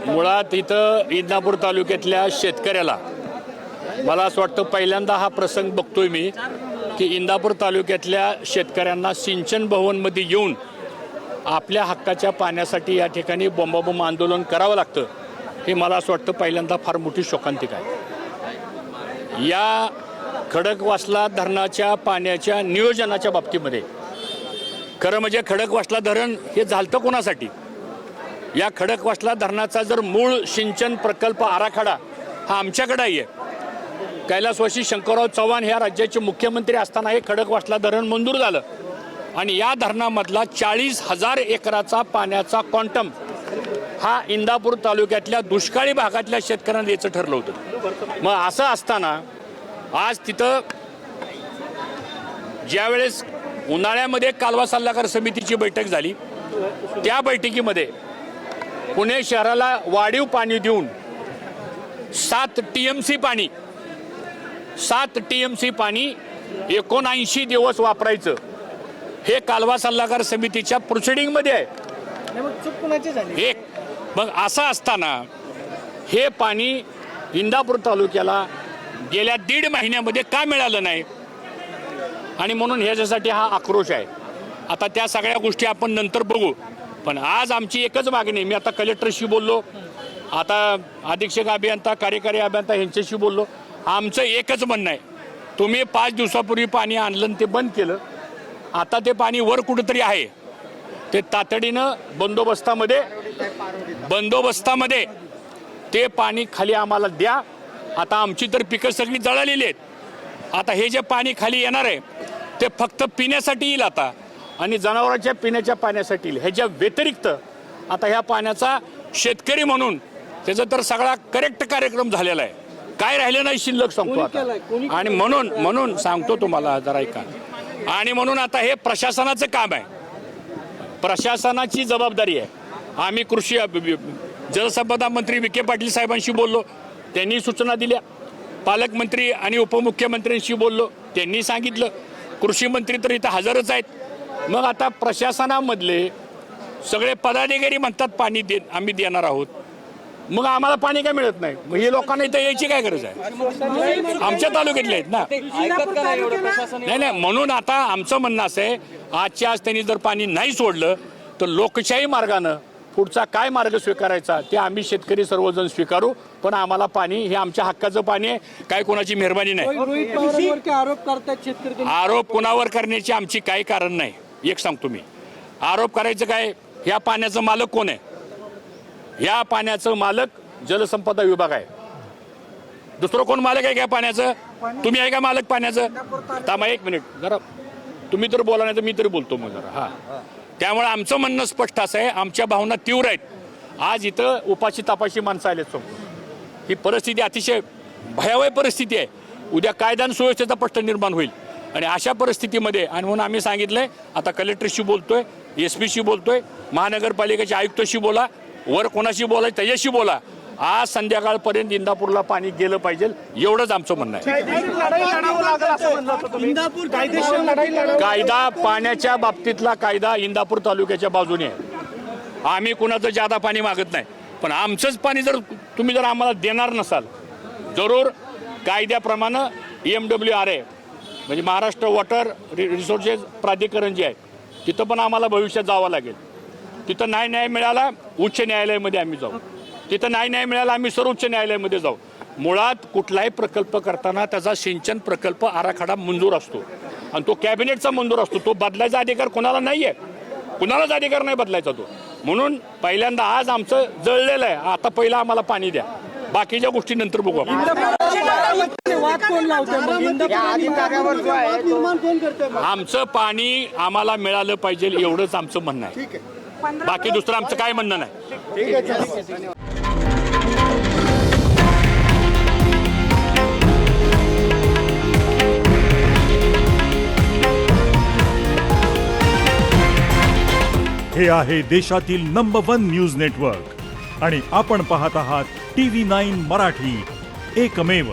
मुळात इथं इंदापूर तालुक्यातल्या शेतकऱ्याला मला असं वाटतं पहिल्यांदा हा प्रसंग बघतोय मी की इंदापूर तालुक्यातल्या शेतकऱ्यांना सिंचन भवनमध्ये येऊन आपल्या हक्काच्या पाण्यासाठी या ठिकाणी बोंबाबोंब आंदोलन करावं लागतं हे मला असं वाटतं पहिल्यांदा फार मोठी शोकांतिका आहे। या खडकवासला धरणाच्या पाण्याच्या नियोजनाच्या बाबतीमध्ये खरं म्हणजे खडकवासला धरण हे झालतं कोणासाठी? या खडकवासला धरणाचा जर मूळ सिंचन प्रकल्प आराखडा हा आमच्याकडे आहे। कैलासवासी शंकरराव चव्हाण ह्या राज्याचे मुख्यमंत्री असताना हे खडकवासला धरण मंजूर झालं आणि या धरणामधला 40,000 एकराचा पाण्याचा क्वांटम हा इंदापूर तालुक्यातल्या दुष्काळी भागातल्या शेतकऱ्यांना द्यायचं ठरलं होतं। मग असं असताना आज तिथं ज्यावेळेस उन्हाळ्यामध्ये कालवा सल्लागार समितीची बैठक झाली त्या बैठकीमध्ये पुणे शहराला वाढीव पाणी देऊन 7 TMC पाणी 79 दिवस वापरायचं हे कालवा सल्लागार समितीच्या प्रोसिडिंगमध्ये आहे। एक मग असं असताना हे पाणी इंदापूर तालुक्याला गेल्या 1.5 महिन्यामध्ये का मिळालं नाही आणि म्हणून ह्याच्यासाठी हा आक्रोश आहे। आता त्या सगळ्या गोष्टी आपण नंतर बघू, पण आज आमची एकच मागणी, मी आता कलेक्टरशी बोललो, आता अधीक्षक अभियंता कार्यकारी अभियंता यांच्याशी बोललो, आमचं एकच म्हणणं आहे, तुम्ही 5 दिवसापूर्वी पाणी आणलं ते बंद केलं, आता ते पाणी वर कुठंतरी आहे, ते तातडीनं बंदोबस्तामध्ये ते पाणी खाली आम्हाला द्या। आता आमची तर पिकं सगळी जळालेली आहेत। आता हे जे पाणी खाली येणार आहे ते फक्त पिण्यासाठी येईल आता आणि जनावरांच्या पिण्याच्या पाण्यासाठी येईल। ह्याच्या व्यतिरिक्त आता ह्या पाण्याचा शेतकरी म्हणून त्याचा तर सगळा करेक्ट कार्यक्रम झालेला आहे, काय राहिलं नाही शिल्लक सांगतो आता। आणि म्हणून सांगतो तुम्हाला जरा ऐका, आणि म्हणून आता हे प्रशासनाचं काम आहे, प्रशासनाची जबाबदारी आहे। आम्ही कृषी जलसंपदा मंत्री विखे पाटील साहेबांशी बोललो, त्यांनी सूचना दिल्या, पालकमंत्री आणि उपमुख्यमंत्र्यांशी बोललो, त्यांनी सांगितलं, कृषी मंत्री तर इथं हजरच आहेत। मग आता प्रशासनामधले सगळे पदाधिकारी म्हणतात पाणी आम्ही देणार आहोत, मग आम्हाला पाणी काय मिळत नाही, मग हे लोकांना इथं यायची काय गरज आहे? आमच्या तालुक्यातले आहेत ना। नाही, म्हणून आता आमचं म्हणणं असं आहे, आजच्या आज त्यांनी जर पाणी नाही सोडलं तर लोकशाही मार्गानं पुढचा काय मार्ग स्वीकारायचा ते आम्ही शेतकरी सर्वजण स्वीकारू, पण आम्हाला पाणी हे आमच्या हक्काचं पाणी आहे, काय कोणाची मेहरबानी नाही। आरोप कोणावर करण्याची आमची काही कारण नाही। एक सांगतो मी, आरोप करायचं काय, ह्या पाण्याचं मालक कोण आहे? ह्या पाण्याचं मालक जलसंपदा विभाग आहे, दुसरं कोण मालक आहे का पाण्याचं? तुम्ही आहे का मालक पाण्याचं? थांबा एक मिनिट जरा, तुम्ही तर बोला नाही तर मी तरी बोलतो मग जरा। हा, त्यामुळे आमचं म्हणणं स्पष्ट असं आहे, आमच्या भावना तीव्र आहेत। आज इथं उपाशी तापाशी माणसं आलेत समोर, ही परिस्थिती अतिशय भयावह परिस्थिती आहे, उद्या कायदा आणि सुव्यवस्थेचा प्रश्न निर्माण होईल आणि अशा परिस्थितीमध्ये आणि म्हणून आम्ही सांगितलंय, आता कलेक्टरशी बोलतोय, SP शी बोलतोय, महानगरपालिकेच्या आयुक्ताशी बोला, वर कोणाशी बोलायचं त्याच्याशी बोला, आज संध्याकाळपर्यंत इंदापूरला पाणी गेलं पाहिजे, एवढंच आमचं म्हणणं आहे। कायदा पाण्याच्या बाबतीतला कायदा इंदापूर तालुक्याच्या बाजूने आहे, आम्ही कुणाचं जादा पाणी मागत नाही, पण आमचंच पाणी जर तुम्ही जर आम्हाला देणार नसाल, जरूर कायद्याप्रमाणे MWRA म्हणजे महाराष्ट्र वॉटर रिसोर्सेस प्राधिकरण जे आहे तिथं पण आम्हाला भविष्यात जावं लागेल। तिथं नाही न्याय मिळाला उच्च न्यायालयामध्ये आम्ही जाऊ, तिथं नाही न्याय मिळाला आम्ही सर्वोच्च न्यायालयामध्ये जाऊ। मुळात कुठलाही प्रकल्प करताना त्याचा सिंचन प्रकल्प आराखडा मंजूर असतो आणि तो कॅबिनेटचा मंजूर असतो, तो बदलायचा अधिकार कोणाला नाही आहे, कुणालाच अधिकार नाही बदलायचा तो। म्हणून पहिल्यांदा आज आमचं जळलेलं आहे, आता पहिलं आम्हाला पाणी द्या, बाकीच्या गोष्टी नंतर बघू आपण। आमचं पाणी आम्हाला मिळालं पाहिजे एवढंच आमचं म्हणणं आहे, बाकी दुसरं आमचं काय म्हणणं नाही। हे आहे देशातील नंबर 1 न्यूज नेटवर्क आणि आपण पाहत आहात TV9 मराठी, एकमेव।